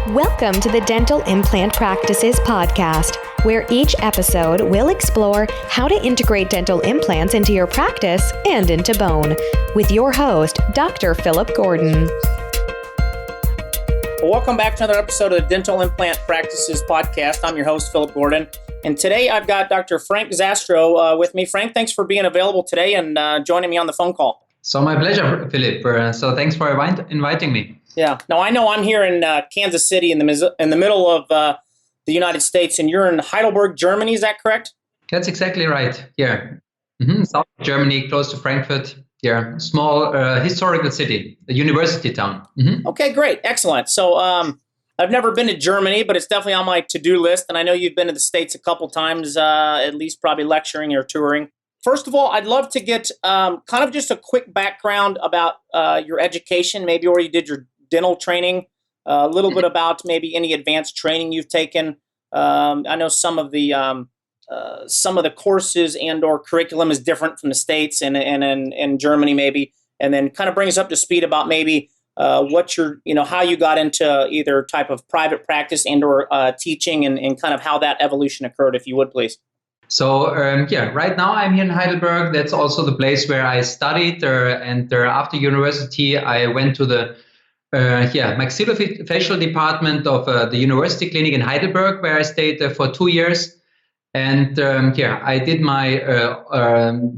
Welcome to the Dental Implant Practices podcast, where each episode will explore how to integrate dental implants into your practice and into bone, with your host, Dr. Philip Gordon. Welcome back to another episode of the Dental Implant Practices podcast. I'm your host, Philip Gordon, and today I've got Dr. Frank Zastrow with me. Frank, thanks for being available today and joining me on the phone call. So my pleasure, Philip. So thanks for inviting me. Yeah. Now, I know I'm here in Kansas City in the middle of the United States, and you're in Heidelberg, Germany. Is that correct? That's exactly right. Yeah. South Germany, close to Frankfurt. Yeah. Small historical city, a university town. Okay, great. Excellent. So I've never been to Germany, but it's definitely on my to-do list. And I know you've been to the States a couple times, at least probably lecturing or touring. First of all, I'd love to get kind of just a quick background about your education, maybe where you did your dental training, a little bit about maybe any advanced training you've taken. I know some of the courses and or curriculum is different from the States and in Germany maybe, and then kind of bring us up to speed about maybe what how you got into either type of private practice and or teaching and kind of how that evolution occurred, if you would, please. So, right now I'm here in Heidelberg. That's also the place where I studied. And after university, I went to the maxillofacial department of the university clinic in Heidelberg, where I stayed for 2 years. And I did my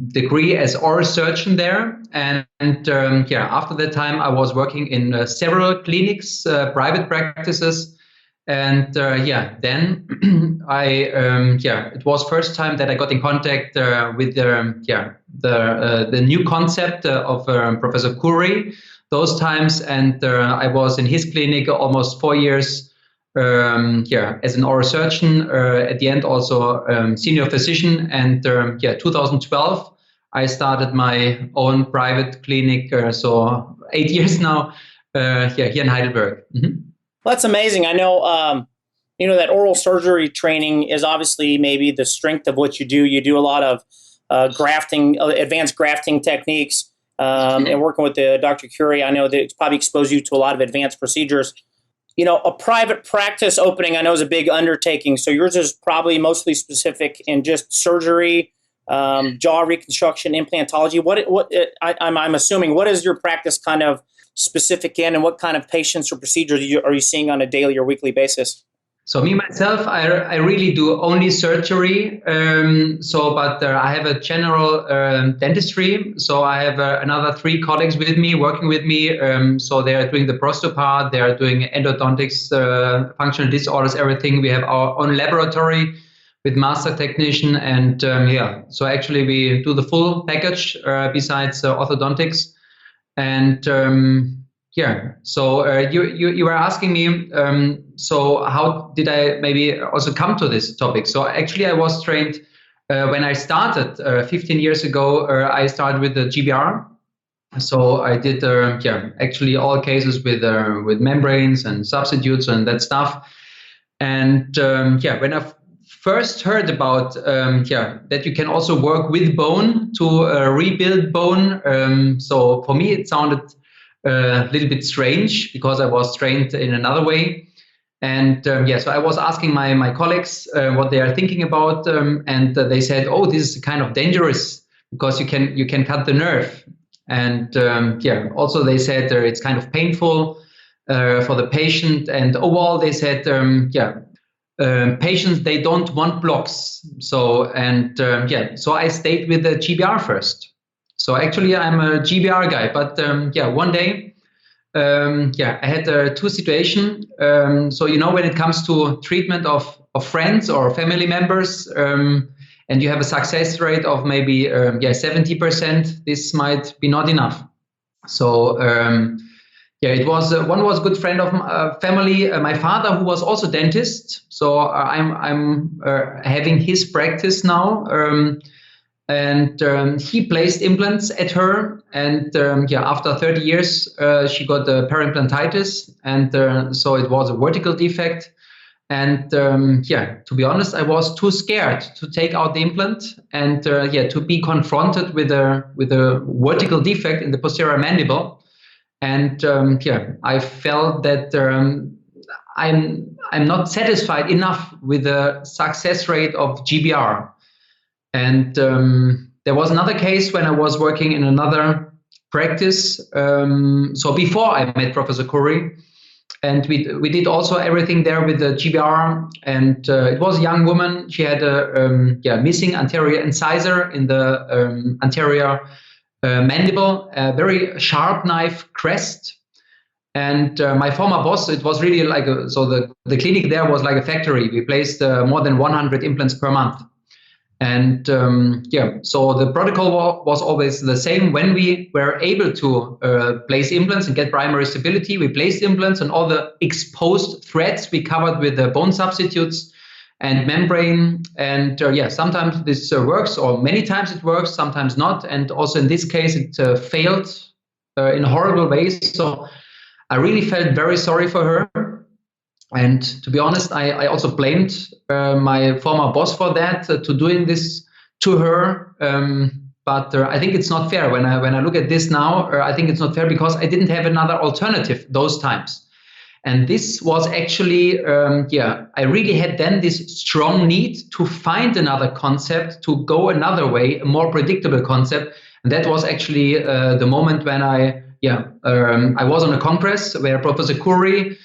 degree as oral surgeon there. And after that time, I was working in several clinics, private practices. And then it was first time that I got in contact with the new concept of Professor Curie those times, and I was in his clinic almost 4 years as an oral surgeon, at the end also senior physician, and 2012 I started my own private clinic, so 8 years now here in Heidelberg. Well, that's amazing. I know, that oral surgery training is obviously maybe the strength of what you do. You do a lot of grafting, advanced grafting techniques, and working with Dr. Curie. I know that it's probably exposed you to a lot of advanced procedures. A private practice opening, I know, is a big undertaking. So yours is probably mostly specific in just surgery, jaw reconstruction, implantology. I'm assuming, what is your practice kind of specific in, and what kind of patients or procedures are you seeing on a daily or weekly basis? So me, myself, I really do only surgery. But I have a general dentistry. So I have another 3 colleagues with me, working with me. So they are doing the prosto part, they are doing endodontics, functional disorders, everything. We have our own laboratory with master technician. And so actually we do the full package besides orthodontics. And so you were asking me, so how did I maybe also come to this topic? So actually I was trained when I started 15 years ago. I started with the GBR. So I did actually all cases with membranes and substitutes and that stuff. And when I first heard about that you can also work with bone to rebuild bone. So for me, it sounded a little bit strange because I was trained in another way. And so I was asking my colleagues what they are thinking about. And they said, oh, this is kind of dangerous because you can cut the nerve. And also they said it's kind of painful for the patient. And overall, they said, patients, they don't want blocks. So so I stayed with the GBR first. So actually I'm a GBR guy, but one day I had 2 situations. So when it comes to treatment of friends or family members, and you have a success rate of maybe 70%, this might be not enough. So it was one was a good friend of family, my father, who was also dentist. So I'm having his practice now, and he placed implants at her. And after 30 years, she got perimplantitis, and so it was a vertical defect. And to be honest, I was too scared to take out the implant and to be confronted with a vertical defect in the posterior mandible. And I felt that I'm not satisfied enough with the success rate of GBR. And there was another case when I was working in another practice. So before I met Professor Curry, and we did also everything there with the GBR. And it was a young woman. She had a missing anterior incisor in the anterior mandible, a very sharp knife crest. And my former boss, it was really like the clinic there was like a factory. We placed more than 100 implants per month. And so the protocol was always the same. When we were able to place implants and get primary stability, we placed implants, and all the exposed threads we covered with the bone substitutes and membrane. And sometimes this works, or many times it works, sometimes not. And also in this case, it failed in horrible ways. So I really felt very sorry for her. And to be honest, I also blamed my former boss for that, to doing this to her. But I think it's not fair. When I look at this now, I think it's not fair because I didn't have another alternative those times. And this was actually, I really had then this strong need to find another concept, to go another way, a more predictable concept. And that was actually the moment when I was on a congress where Professor Curry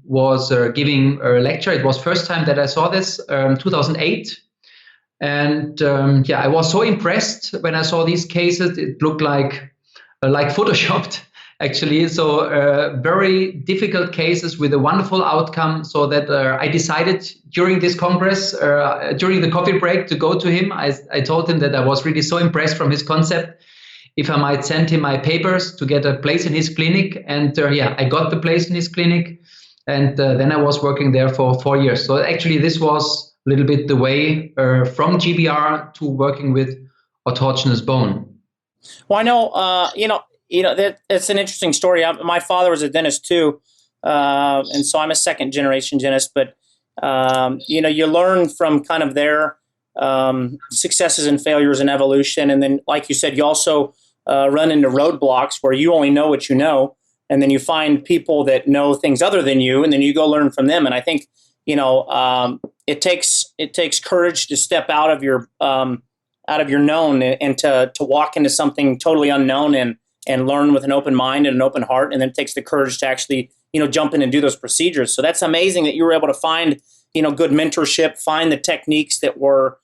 was giving a lecture. It was first time that I saw this, 2008. And I was so impressed when I saw these cases. It looked like photoshopped, actually. So very difficult cases with a wonderful outcome. So that I decided during this congress, during the coffee break, to go to him. I told him that I was really so impressed from his concept, if I might send him my papers to get a place in his clinic. And I got the place in his clinic. And then I was working there for 4 years. So actually this was a little bit the way from GBR to working with autogenous bone. Well, I know, that's an interesting story. My father was a dentist too. And so I'm a second generation dentist, but you learn from kind of their successes and failures and evolution. And then, like you said, you also run into roadblocks where you only know what you know, and then you find people that know things other than you, and then you go learn from them. And I think it takes courage to step out of your known and to walk into something totally unknown and learn with an open mind and an open heart. And then it takes the courage to actually jump in and do those procedures. So that's amazing that you were able to find good mentorship, find the techniques that were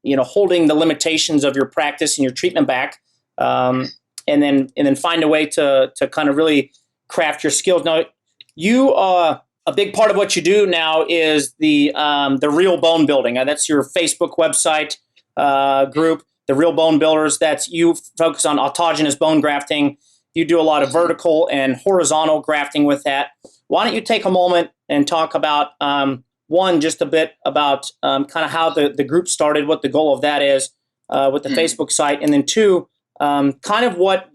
holding the limitations of your practice and your treatment back. And then find a way to kind of really craft your skills. Now, a big part of what you do now is the Real Bone Building. Now, that's your Facebook website group, the Real Bone Builders. That's you focus on autogenous bone grafting. You do a lot of vertical and horizontal grafting with that. Why don't you take a moment and talk about one, just a bit about kind of how the group started, what the goal of that is with the Facebook site, and then two, kind of what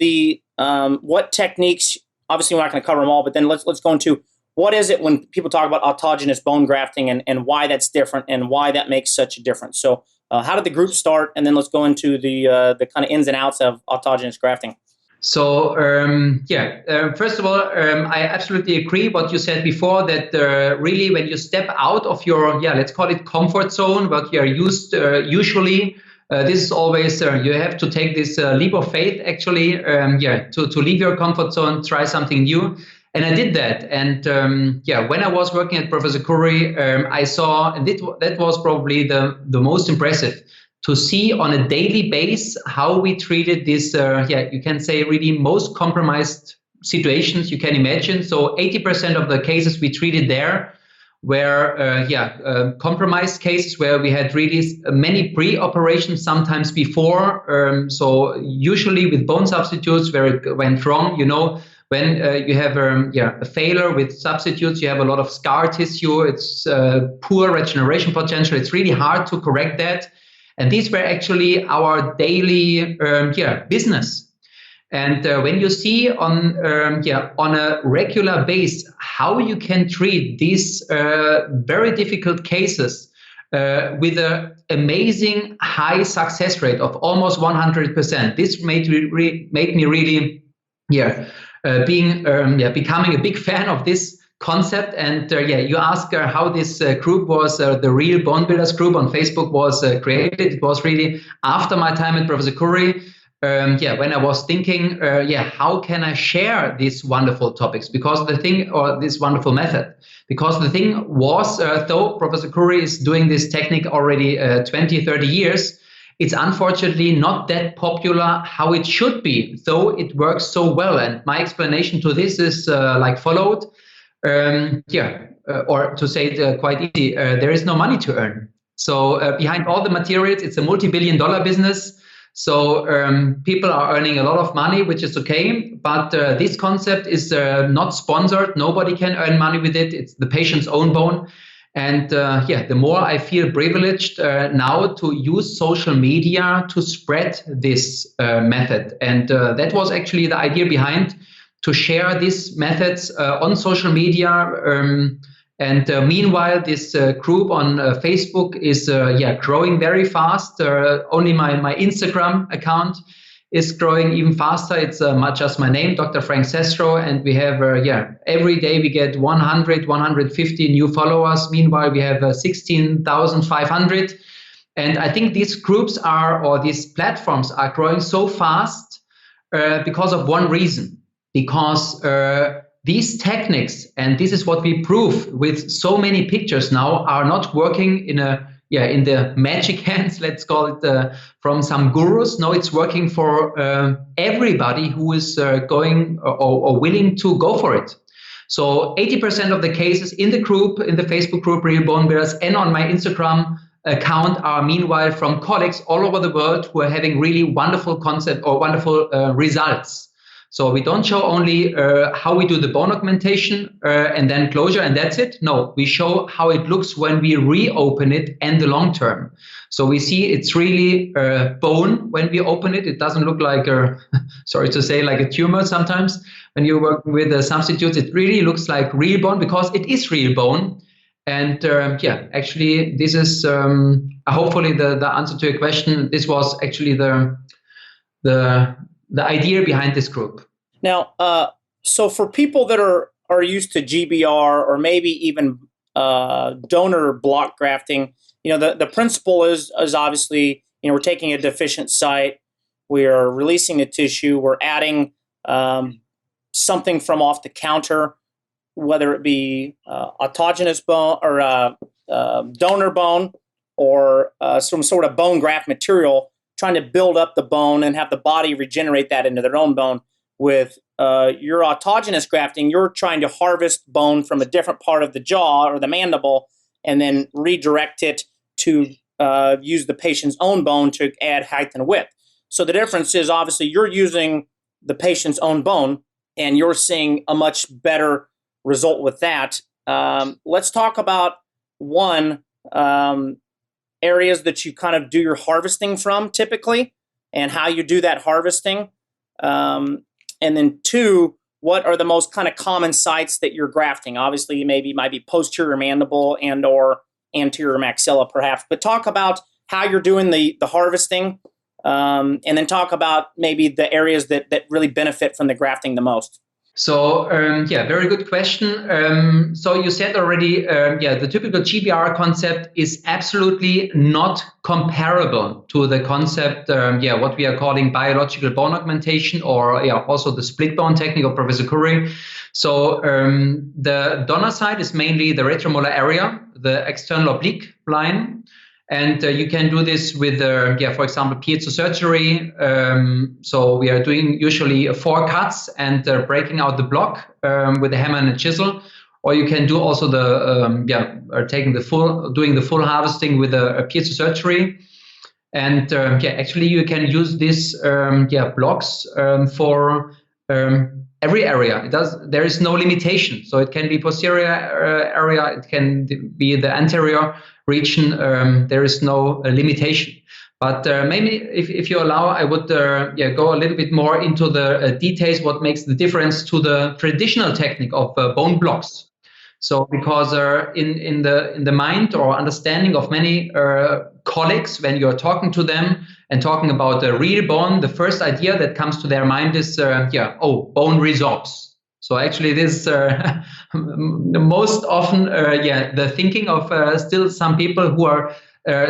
techniques. Obviously, we're not going to cover them all, but then let's go into what is it when people talk about autogenous bone grafting and why that's different and why that makes such a difference. So, how did the group start? And then let's go into the kind of ins and outs of autogenous grafting. So, first of all, I absolutely agree what you said before, that really when you step out of your, let's call it comfort zone, what you are used usually, this is always, you have to take this leap of faith, actually, to leave your comfort zone, try something new. And I did that. And when I was working at Professor Curry, I saw, and that was probably the most impressive, to see on a daily basis how we treated this, you can say really most compromised situations you can imagine. So 80% of the cases we treated there were compromised cases where we had really many pre-operations, sometimes before. So usually with bone substitutes where it went wrong, when you have a failure with substitutes, you have a lot of scar tissue. It's poor regeneration potential. It's really hard to correct that. And these were actually our daily business. And when you see on a regular base how you can treat these very difficult cases with an amazing high success rate of almost 100%, this made me really becoming a big fan of this concept. And you ask how this group was, the Real Bone Builders group on Facebook was created. It was really after my time at Professor Curry. When I was thinking, how can I share these wonderful topics? Because the thing, or this wonderful method, because the thing was, though Professor Curry is doing this technique already 20, 30 years, it's unfortunately not that popular how it should be, though it works so well. And my explanation to this is like followed. Or to say it quite easy, there is no money to earn. So behind all the materials, it's a multi-billion-dollar business. So people are earning a lot of money, which is okay. But this concept is not sponsored. Nobody can earn money with it. It's the patient's own bone. And the more I feel privileged now to use social media to spread this method. And that was actually the idea behind to share these methods on social media. Meanwhile, this group on Facebook is growing very fast. Only my Instagram account is growing even faster. It's just my name, Dr. Frank Zastrow, and we have every day we get 100, 150 new followers. Meanwhile, we have 16,500. And I think these groups these platforms are growing so fast because of one reason. Because these techniques, and this is what we prove with so many pictures now, are not working in the magic hands, let's call it, from some gurus. No, it's working for everybody who is going or willing to go for it. So 80% of the cases in the group, in the Facebook group, Real Bone Builders, and on my Instagram account are meanwhile from colleagues all over the world who are having really wonderful concept or wonderful results. So we don't show only how we do the bone augmentation and then closure and that's it. No, we show how it looks when we reopen it and the long term. So we see it's really bone when we open it. It doesn't look like sorry to say, like a tumor sometimes. When you work with substitutes, it really looks like real bone because it is real bone. And actually, this is hopefully the answer to your question. This was actually the idea behind this group. Now, so for people that are used to GBR or maybe even donor block grafting, the principle is obviously, we're taking a deficient site, we are releasing the tissue, we're adding something from off the counter, whether it be autogenous bone or donor bone or some sort of bone graft material, trying to build up the bone and have the body regenerate that into their own bone. With your autogenous grafting, you're trying to harvest bone from a different part of the jaw or the mandible and then redirect it to use the patient's own bone to add height and width. So the difference is obviously you're using the patient's own bone and you're seeing a much better result with that. Let's talk about areas that you kind of do your harvesting from typically and how you do that harvesting. And then two, what are the most kind of common sites that you're grafting? Obviously, maybe might be posterior mandible and or anterior maxilla perhaps, but talk about how you're doing the harvesting and then talk about maybe the areas that really benefit from the grafting the most. So, very good question. So you said already, the typical GBR concept is absolutely not comparable to the concept, what we are calling biological bone augmentation or also the split bone technique of Professor Curry. So the donor side is mainly the retromolar area, the external oblique line. And you can do this with, for example, piezo surgery. So we are doing usually 4 cuts and breaking out the block with a hammer and a chisel. Or you can do also doing the full harvesting with a piezo surgery. And actually you can use these blocks for every area. There is no limitation. So it can be posterior area, it can be the anterior region. There is no limitation. But maybe if you allow, I would go a little bit more into the details, what makes the difference to the traditional technique of bone blocks. So because in the mind or understanding of many colleagues, when you're talking to them and talking about the real bone, the first idea that comes to their mind is, bone resorbs. So actually, this most often, the thinking of still some people who are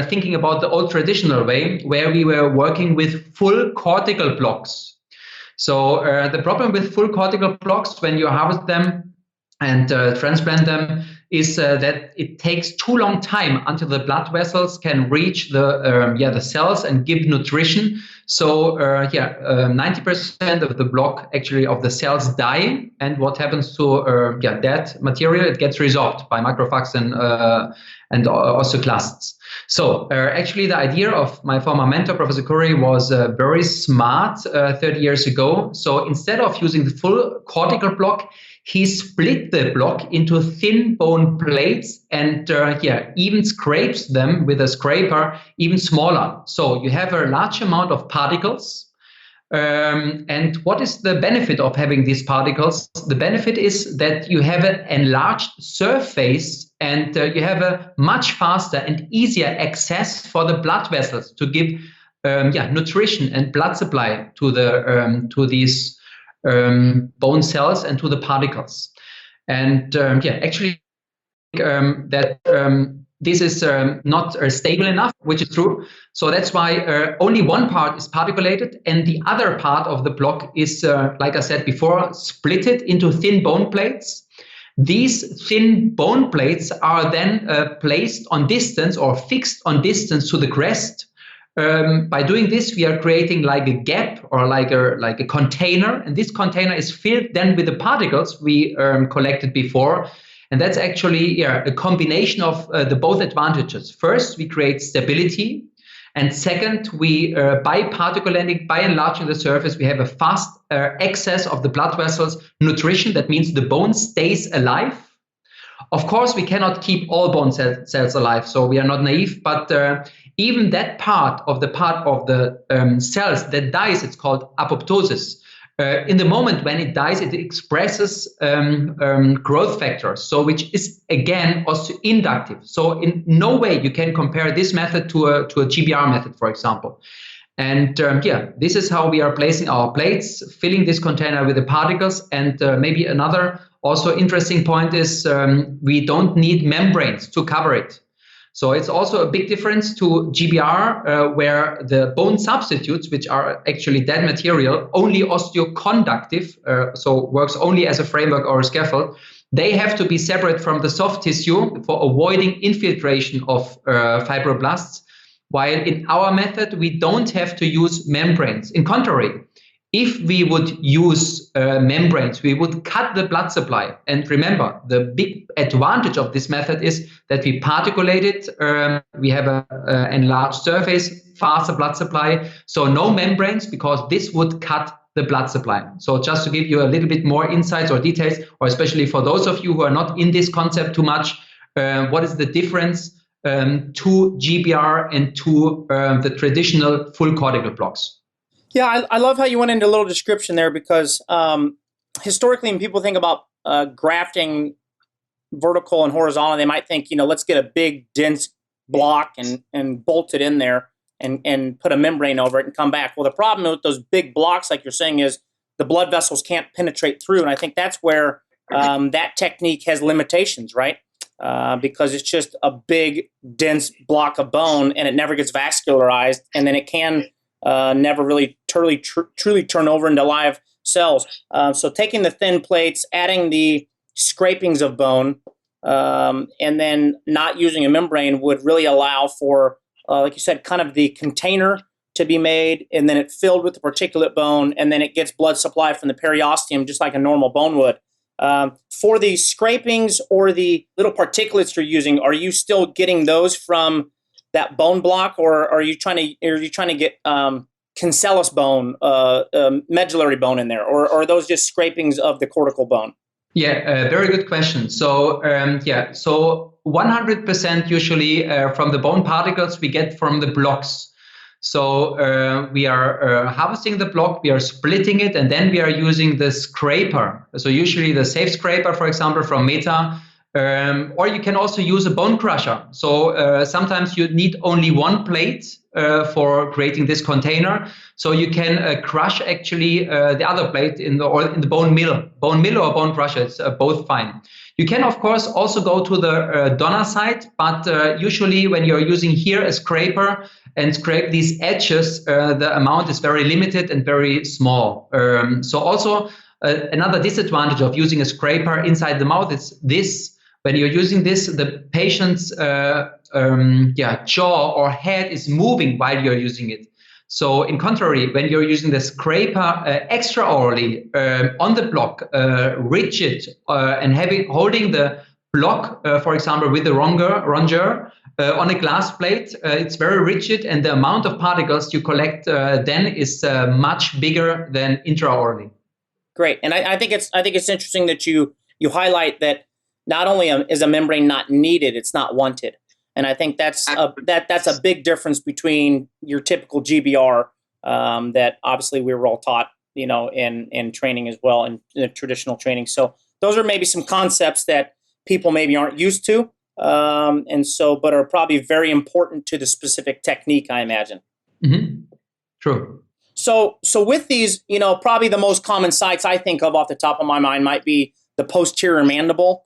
thinking about the old traditional way, where we were working with full cortical blocks. So the problem with full cortical blocks when you harvest them and transplant them is that it takes too long time until the blood vessels can reach the cells and give nutrition. So 90% of the block actually of the cells die, and what happens to that material? It gets resolved by macrophages and osteoclasts. So actually, the idea of my former mentor, Professor Curry, was very smart 30 years ago. So instead of using the full cortical block, he split the block into thin bone plates and even scrapes them with a scraper even smaller. So you have a large amount of particles. And what is the benefit of having these particles? The benefit is that you have an enlarged surface and you have a much faster and easier access for the blood vessels to give nutrition and blood supply to these bone cells and to the particles. And this is not stable enough, which is true. So that's why only one part is particulated, and the other part of the block is, like I said before, splitted into thin bone plates. These thin bone plates are then placed on distance or fixed on distance to the crest. By doing this, we are creating like a gap or like a container, and this container is filled then with the particles we collected before. And that's actually a combination of the both advantages. First, we create stability, and second, we by particulating, by enlarging the surface, we have a fast access of the blood vessels, nutrition. That means the bone stays alive. Of course, we cannot keep all bone cells alive, so we are not naive, but even that part of the cells that dies, it's called apoptosis. In the moment when it dies, it expresses growth factors, so which is again also inductive. So in no way you can compare this method to a GBR method, for example. And this is how we are placing our plates, filling this container with the particles. And maybe another also interesting point is we don't need membranes to cover it. So it's also a big difference to GBR, where the bone substitutes, which are actually dead material, only osteoconductive, so works only as a framework or a scaffold. They have to be separate from the soft tissue for avoiding infiltration of fibroblasts. While in our method, we don't have to use membranes. In contrary, if we would use membranes, we would cut the blood supply. And remember, the big advantage of this method is that we particulate it. We have an enlarged surface, faster blood supply. So no membranes, because this would cut the blood supply. So just to give you a little bit more insights or details, or especially for those of you who are not in this concept too much, what is the difference to GBR and to the traditional full cortical blocks? Yeah, I love how you went into a little description there, because historically, when people think about grafting vertical and horizontal, they might think, let's get a big, dense block and bolt it in there and put a membrane over it and come back. Well, the problem with those big blocks, like you're saying, is the blood vessels can't penetrate through. And I think that's where that technique has limitations, right? Because it's just a big, dense block of bone, and it never gets vascularized, and then it can never really truly turn over into live cells. So taking the thin plates, adding the scrapings of bone, and then not using a membrane would really allow for, like you said, kind of the container to be made, and then it filled with the particulate bone, and then it gets blood supply from the periosteum just like a normal bone would. For the scrapings or the little particulates you're using, are you still getting those from that bone block, or are you trying to get cancellous bone, medullary bone in there, or are those just scrapings of the cortical bone? Yeah, very good question. So so 100% usually from the bone particles we get from the blocks. So we are harvesting the block, we are splitting it, and then we are using the scraper. So usually the safe scraper, for example, from Meta, Or you can also use a bone crusher. So sometimes you need only one plate for creating this container. So you can crush actually the other plate in the bone mill or bone crusher. It's both fine. You can, of course, also go to the donor side, but usually when you're using here a scraper and scrape these edges, the amount is very limited and very small. So also another disadvantage of using a scraper inside the mouth is this. When you're using this, the patient's jaw or head is moving while you're using it. So in contrary, when you're using the scraper extraorally on the block, rigid, and holding the block, for example, with the rongeur on a glass plate, it's very rigid, and the amount of particles you collect then is much bigger than intraorally. Great, and I think it's interesting that you highlight that. Not only is a membrane not needed, it's not wanted. And I think that's a big difference between your typical GBR that obviously we were all taught, in training as well, in traditional training. So those are maybe some concepts that people maybe aren't used to, but are probably very important to the specific technique, I imagine. Mm-hmm. True. So with these, probably the most common sites I think of off the top of my mind might be the posterior mandible.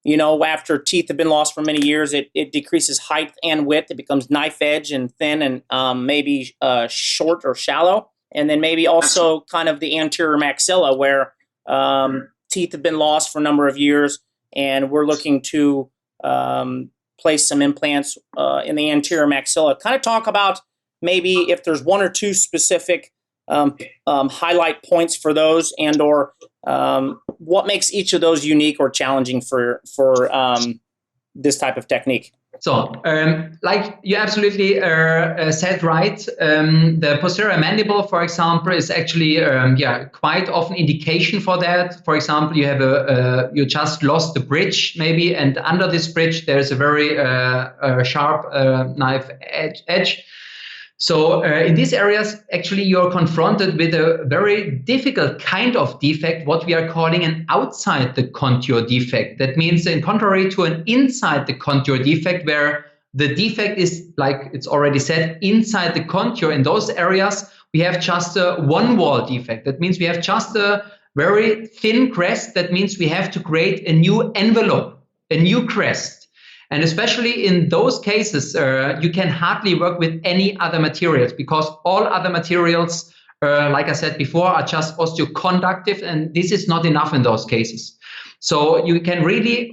After teeth have been lost for many years, it decreases height and width. It becomes knife edge and thin and maybe short or shallow. And then maybe also kind of the anterior maxilla where teeth have been lost for a number of years. And we're looking to place some implants in the anterior maxilla. Kind of talk about maybe if there's one or two specific highlight points for those and/or what makes each of those unique or challenging for this type of technique? So, like you absolutely said right, the posterior mandible, for example, is actually quite often indication for that. For example, you have you just lost the bridge maybe, and under this bridge there's a very sharp knife edge. So in these areas, actually, you're confronted with a very difficult kind of defect, what we are calling an outside the contour defect. That means, in contrary to an inside the contour defect, where the defect is, like it's already said, inside the contour. In those areas, we have just a one-wall defect. That means we have just a very thin crest. That means we have to create a new envelope, a new crest. And especially in those cases, you can hardly work with any other materials because all other materials, like I said before, are just osteoconductive, and this is not enough in those cases. So you can really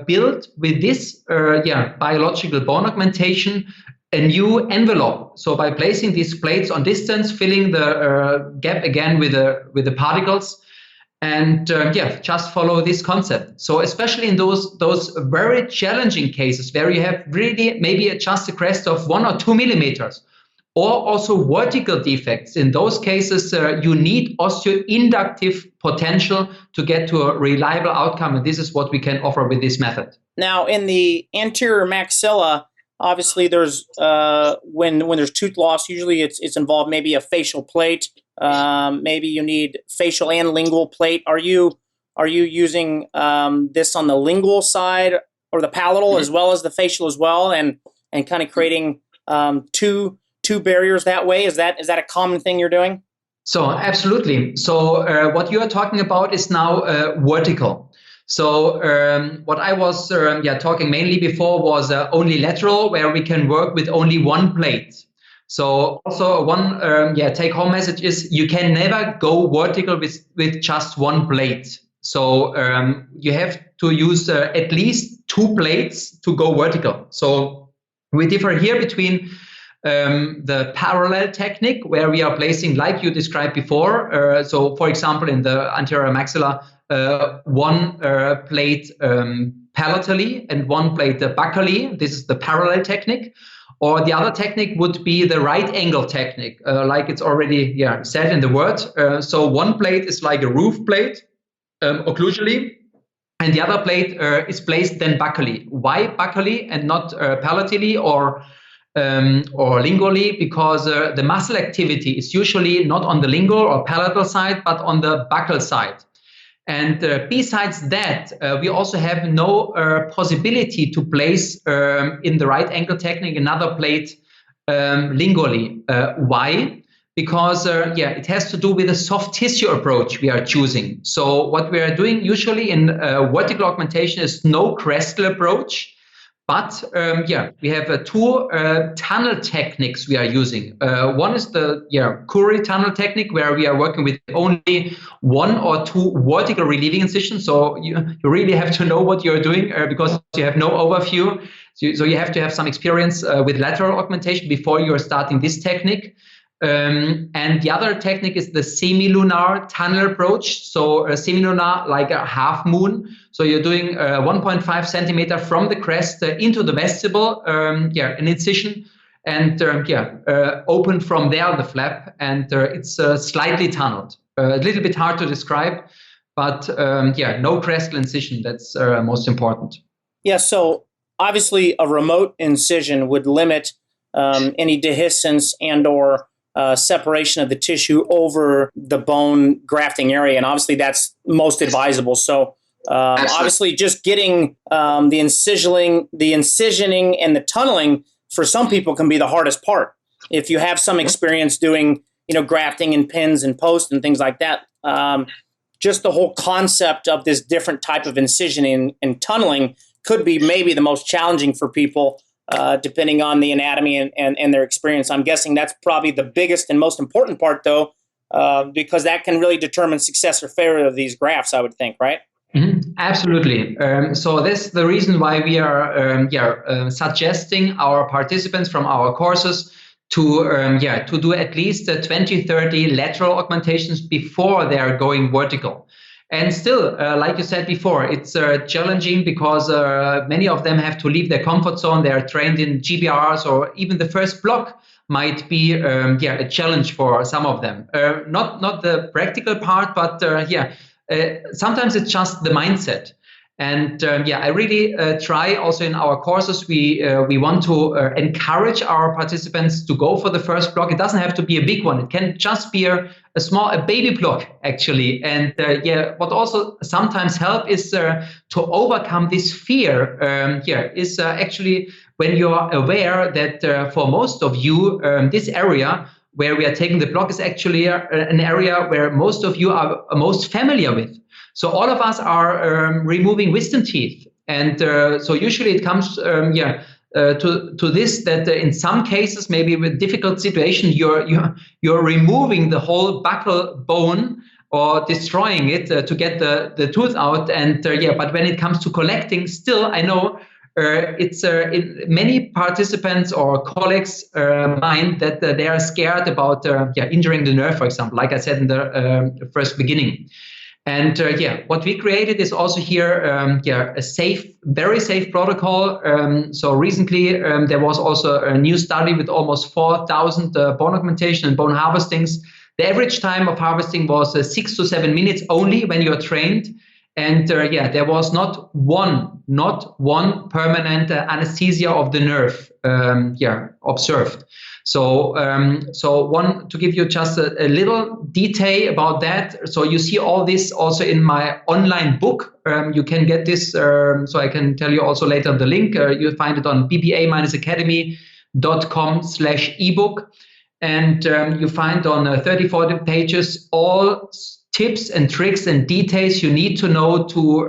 build with this biological bone augmentation a new envelope. So by placing these plates on distance, filling the gap again with the particles, and just follow this concept. So especially in those very challenging cases where you have really maybe just a crest of 1 or 2 millimeters, or also vertical defects, in those cases you need osteoinductive potential to get to a reliable outcome, and this is what we can offer with this method. Now in the anterior maxilla, obviously there's when there's tooth loss, usually it's involved maybe a facial plate. Maybe you need facial and lingual plate. Are you using this on the lingual side or the palatal as well as the facial as well, and kind of creating two barriers that way? Is that a common thing you're doing? So absolutely. So what you are talking about is now vertical. So what I was talking mainly before was only lateral, where we can work with only one plate. So also one take-home message is you can never go vertical with just one plate. So you have to use at least 2 plates to go vertical. So we differ here between the parallel technique, where we are placing, like you described before. So for example, in the anterior maxilla, one plate palatally and one plate buccally. This is the parallel technique. Or the other technique would be the right angle technique, like it's already said in the word. So one plate is like a roof plate, occlusally, and the other plate is placed then buccally. Why buccally and not palatally or lingually? Because the muscle activity is usually not on the lingual or palatal side, but on the buccal side. And besides that, we also have no possibility to place in the right angle technique another plate lingually. Why? Because it has to do with the soft tissue approach we are choosing. So what we are doing usually in vertical augmentation is no crestal approach. But we have two tunnel techniques we are using. One is the Curie tunnel technique, where we are working with only one or two vertical relieving incisions. So you really have to know what you're doing because you have no overview. So you have to have some experience with lateral augmentation before you're starting this technique. And the other technique is the semilunar tunnel approach. So semilunar, like a half moon. So you're doing 1.5 centimeter from the crest into the vestibule, an incision, and open from there the flap, and it's slightly tunneled. A little bit hard to describe, but no crestal incision. That's most important. Yeah. So obviously, a remote incision would limit any dehiscence and/or separation of the tissue over the bone grafting area, and obviously that's most advisable. So obviously just getting the incisioning and the tunneling for some people can be the hardest part. If you have some experience doing grafting and pins and posts and things like that, just the whole concept of this different type of incisioning and tunneling could be maybe the most challenging for people. Depending on the anatomy and their experience. I'm guessing that's probably the biggest and most important part, though, because that can really determine success or failure of these grafts, I would think, right? Mm-hmm. Absolutely. So that's the reason why we are suggesting our participants from our courses to do at least 20, 30 lateral augmentations before they are going vertical. And still, like you said before, it's challenging because many of them have to leave their comfort zone. They are trained in GBRs, or even the first block might be a challenge for some of them. Not the practical part, but sometimes it's just the mindset. And I really try also in our courses, we want to encourage our participants to go for the first block. It doesn't have to be a big one. It can just be a baby block, actually. And what also sometimes help is to overcome this fear. Is actually when you are aware that for most of you, this area where we are taking the block is actually an area where most of you are most familiar with. So all of us are removing wisdom teeth. And so usually it comes to this, that in some cases, maybe with difficult situation, you're removing the whole buccal bone or destroying it to get the tooth out. And but when it comes to collecting, still, I know it's in many participants or colleagues' mind that they are scared about injuring the nerve, for example, like I said in the first beginning. And what we created is also here a very safe protocol. So recently there was also a new study with almost 4,000 bone augmentation and bone harvestings. The average time of harvesting was 6 to 7 minutes only when you're trained. And there was not one permanent anesthesia of the nerve observed. So to give you just a little detail about that. So you see all this also in my online book. You can get this. So I can tell you also later the link. You'll find it on bba-academy.com/ebook. And you find on 34 pages all tips and tricks and details you need to know to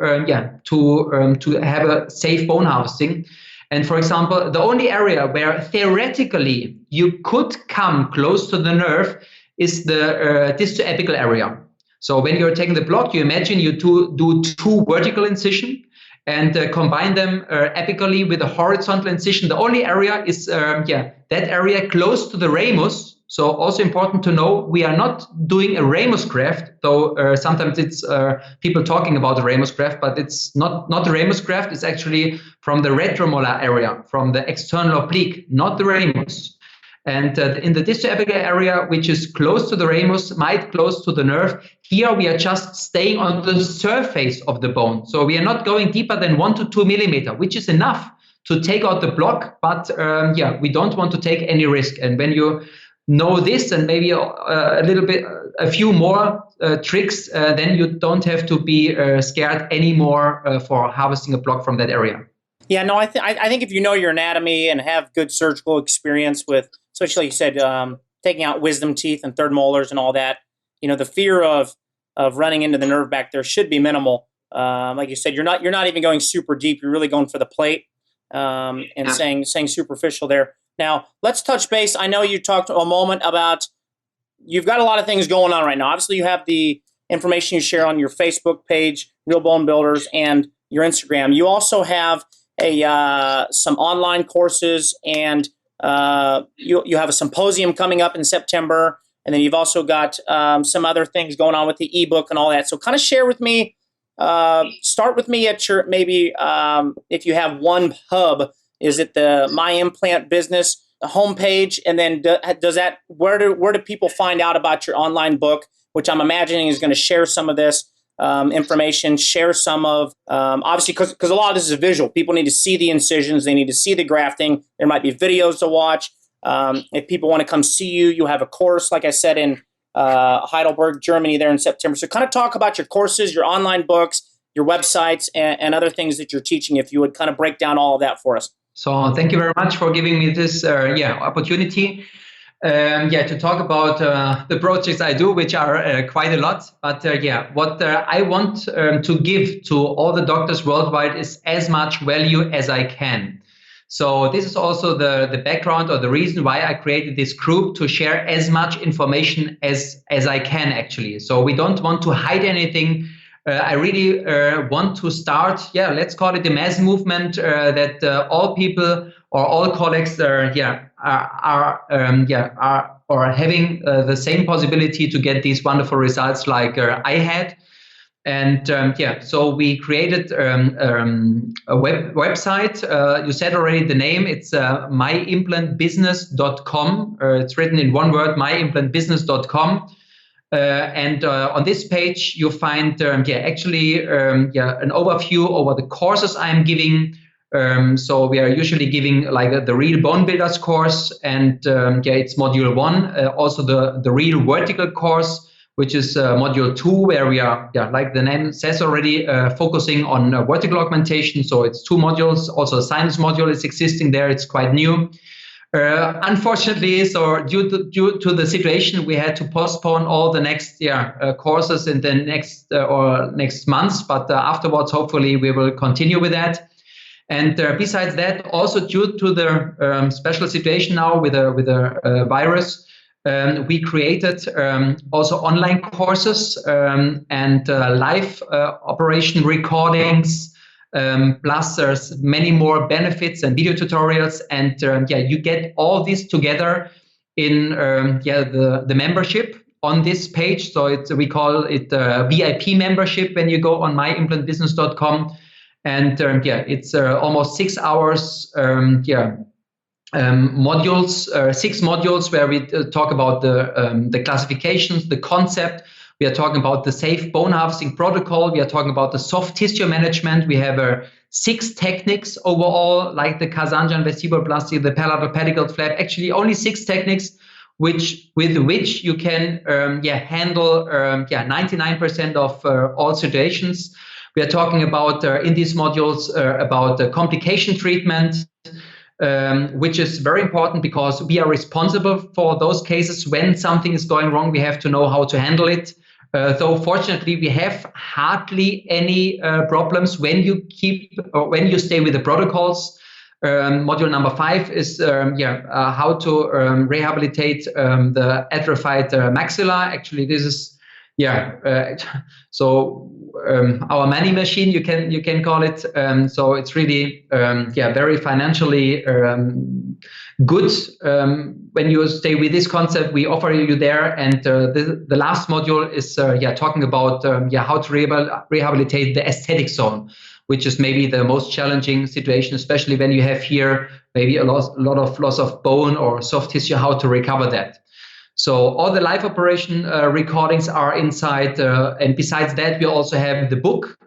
have a safe bone harvesting. And for example, the only area where theoretically you could come close to the nerve is the distoapical area. So when you're taking the block, you imagine you do two vertical incision and combine them apically with a horizontal incision. The only area is that area close to the ramus. So also important to know, we are not doing a ramus graft, though sometimes it's people talking about the ramus graft, but it's not the ramus graft. It's actually from the retromolar area, from the external oblique, not the ramus. And in the distoapical area, which is close to the ramus, might close to the nerve, here we are just staying on the surface of the bone. So we are not going deeper than 1 to 2 millimeter, which is enough to take out the block. But we don't want to take any risk. And when you know this and maybe a little bit, a few more tricks, then you don't have to be scared anymore for harvesting a block from that area. Yeah, no, I think if you know your anatomy and have good surgical experience with, especially like you said, taking out wisdom teeth and third molars and all that, the fear of running into the nerve back there should be minimal. Like you said, you're not even going super deep. You're really going for the plate and saying superficial there. Now, let's touch base. I know you talked a moment about you've got a lot of things going on right now. Obviously, you have the information you share on your Facebook page, Real Bone Builders, and your Instagram. You also have some online courses, and you have a symposium coming up in September, and then you've also got some other things going on with the ebook and all that. So kind of share with me, start with me at your, maybe if you have one hub, is it the My Implant Business homepage? And then does that, where do people find out about your online book, which I'm imagining is going to share some of this information, share some of, obviously, because a lot of this is visual. People need to see the incisions. They need to see the grafting. There might be videos to watch. If people want to come see you, you have a course, like I said, in Heidelberg, Germany there in September. So kind of talk about your courses, your online books, your websites, and other things that you're teaching, if you would kind of break down all of that for us. So thank you very much for giving me this opportunity. To talk about the projects I do, which are quite a lot. But what I want to give to all the doctors worldwide is as much value as I can. So this is also the background or the reason why I created this group, to share as much information as I can, actually. So we don't want to hide anything. I really want to start, let's call it a mass movement, that all people or all colleagues are having the same possibility to get these wonderful results like I had. And so we created a website. You said already the name. It's myimplantbusiness.com. It's written in one word, myimplantbusiness.com. And on this page, you find an overview over the courses I'm giving. So we are usually giving like the Real Bone Builders course, and it's module 1. Also the Real Vertical course, which is module 2, where we are, like the name says already, focusing on vertical augmentation. So it's 2 modules. Also a sinus module is existing there. It's quite new. Unfortunately, so due to the situation, we had to postpone all the next courses in the next months. But afterwards, hopefully, we will continue with that. And besides that, also due to the special situation now with the virus, we created also online courses and live operation recordings. Plus there's many more benefits and video tutorials, and you get all this together in the membership on this page. So we call it VIP membership when you go on myimplantbusiness.com, and it's almost 6 hours modules, 6 modules where we talk about the classifications, the concept. We are talking about the safe bone harvesting protocol. We are talking about the soft tissue management. We have 6 techniques overall, like the Kazanjan vestibuloplasty, the palatal pedicle flap. Actually, only 6 techniques with which you can handle 99% of all situations. We are talking about in these modules about the complication treatment, which is very important because we are responsible for those cases when something is going wrong. We have to know how to handle it. Though fortunately, we have hardly any problems when you stay with the protocols. Module number 5 is how to rehabilitate the atrophied maxilla. Actually, this is our money machine, you can call it. So it's really very financially good. When you stay with this concept, we offer you there. And the last module is talking about how to rehabilitate the aesthetic zone, which is maybe the most challenging situation, especially when you have here maybe a lot of loss of bone or soft tissue, how to recover that. So all the live operation recordings are inside. And besides that, we also have the book.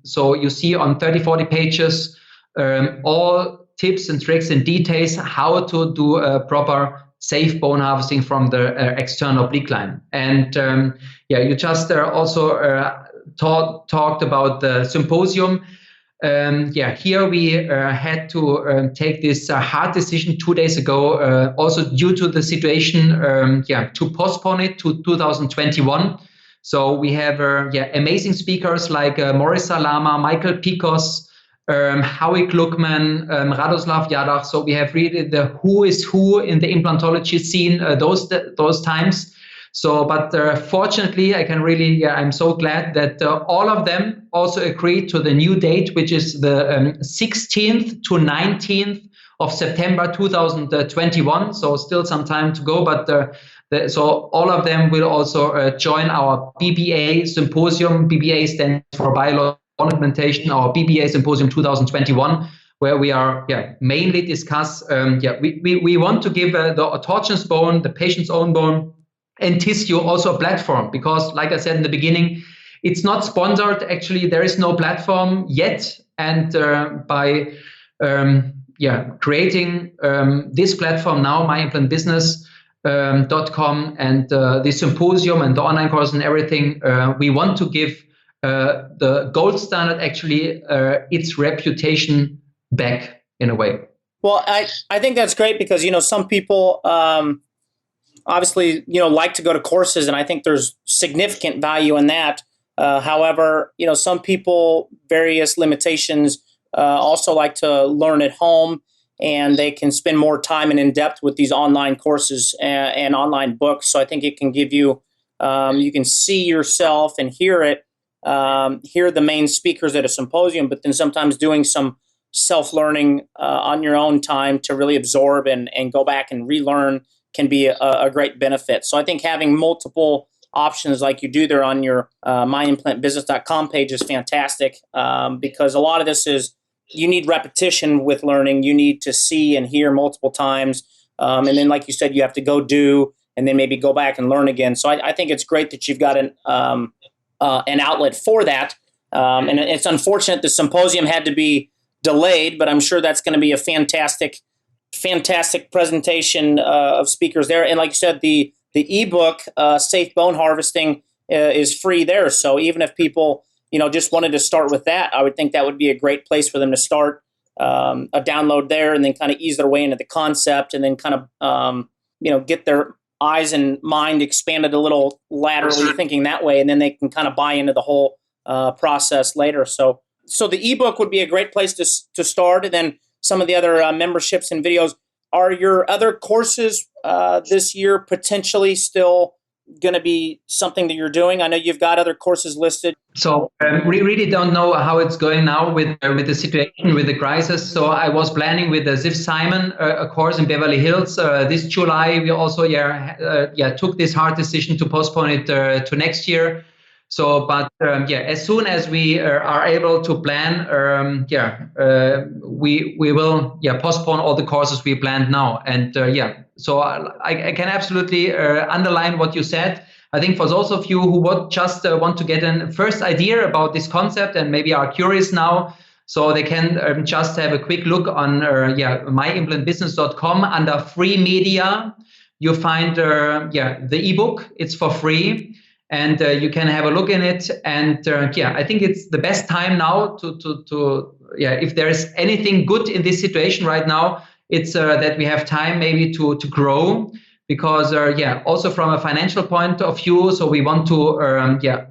So you see on 30-40 pages all tips and tricks and details how to do a proper safe bone harvesting from the external oblique line. And you just also talked about the symposium. Here we had to take this hard decision 2 days ago, also due to the situation, to postpone it to 2021. So we have amazing speakers like Morris Salama, Michael Picos, Howie Gluckman, Radoslav Jadach. So we have really the who is who in the implantology scene those times. So, but fortunately, I can really, I'm so glad that all of them also agreed to the new date, which is the 16th to 19th of September 2021. So still some time to go, but so all of them will also join our BBA symposium. BBA stands for Biological Augmentation, our BBA Symposium 2021, where we are mainly discuss, we want to give the autogenous bone, the patient's own bone and tissue also a platform, because like I said in the beginning, it's not sponsored. Actually, there is no platform yet. And by creating this platform now, myimplantbusiness.com and the symposium and the online course and everything, we want to give the gold standard actually its reputation back in a way. Well, I think that's great because, some people obviously, like to go to courses, and I think there's significant value in that. However, some people, various limitations, also like to learn at home, and they can spend more time and in depth with these online courses and online books. So I think it can give you, you can see yourself and hear it, hear the main speakers at a symposium, but then sometimes doing some self-learning on your own time to really absorb and go back and relearn can be a great benefit. So I think having multiple options like you do there on your myimplantbusiness.com page is fantastic, because a lot of this is you need repetition with learning. You need to see and hear multiple times. And then, like you said, you have to go do and then maybe go back and learn again. So I think it's great that you've got an outlet for that. And it's unfortunate the symposium had to be delayed, but I'm sure that's going to be a fantastic presentation of speakers there. And like you said, the ebook, Safe Bone Harvesting, is free there. So even if people, just wanted to start with that, I would think that would be a great place for them to start a download there and then kind of ease their way into the concept and then kind of, get their eyes and mind expanded a little laterally thinking that way. And then they can kind of buy into the whole process later. So the ebook would be a great place to start. And then some of the other memberships and videos. Are your other courses this year potentially still going to be something that you're doing? I know you've got other courses listed. So we really don't know how it's going now with the situation, with the crisis. So I was planning with Ziv Simon a course in Beverly Hills this July. We also took this hard decision to postpone it to next year. So, but as soon as we are able to plan, we will postpone all the courses we planned now. And so I can absolutely underline what you said. I think for those of you who would just want to get a first idea about this concept and maybe are curious now, so they can just have a quick look on myimplantbusiness.com under free media. You find the ebook. It's for free. And you can have a look in it. And I think it's the best time now to if there is anything good in this situation right now, it's that we have time maybe to grow, because also from a financial point of view. So we want to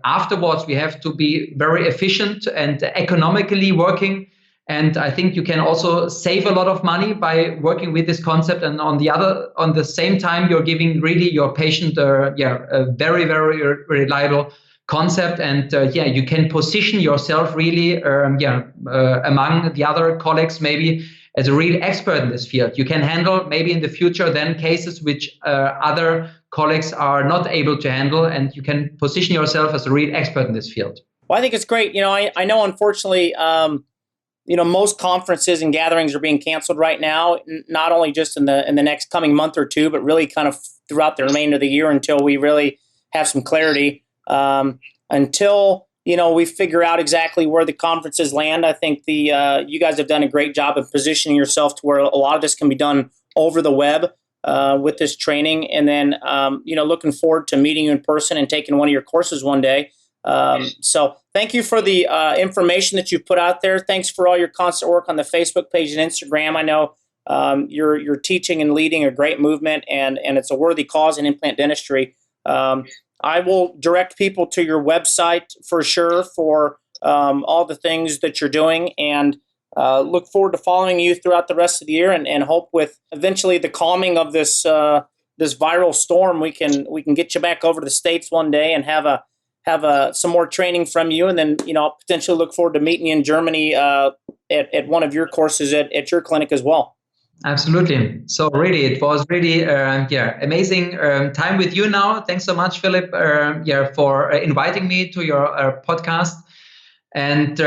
afterwards we have to be very efficient and economically working. And I think you can also save a lot of money by working with this concept. And on the same time, you're giving really your patient a very, very reliable concept. And you can position yourself really among the other colleagues maybe as a real expert in this field. You can handle maybe in the future then cases which other colleagues are not able to handle, and you can position yourself as a real expert in this field. Well, I think it's great. I know unfortunately, most conferences and gatherings are being canceled right now, not only just in the next coming month or two, but really kind of throughout the remainder of the year until we really have some clarity. Until, we figure out exactly where the conferences land. I think you guys have done a great job of positioning yourself to where a lot of this can be done over the web. with this training. And then, looking forward to meeting you in person and taking one of your courses one day. So thank you for the information that you put out there. Thanks for all your constant work on the Facebook page and Instagram. I know you're teaching and leading a great movement, and it's a worthy cause in implant dentistry. I will direct people to your website for sure for all the things that you're doing, and look forward to following you throughout the rest of the year, and hope with eventually the calming of this viral storm, we can get you back over to the States one day and have some more training from you, and then potentially look forward to meeting you in Germany at one of your courses at your clinic as well. Absolutely. So really, it was really amazing time with you now. Thanks so much, Philip, for inviting me to your podcast. And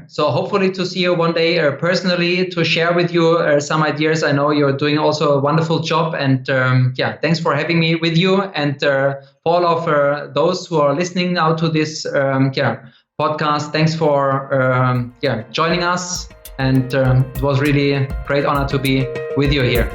so hopefully to see you one day personally, to share with you some ideas. I know you're doing also a wonderful job, and thanks for having me with you. And for all of those who are listening now to this podcast, thanks for joining us. And it was really a great honor to be with you here.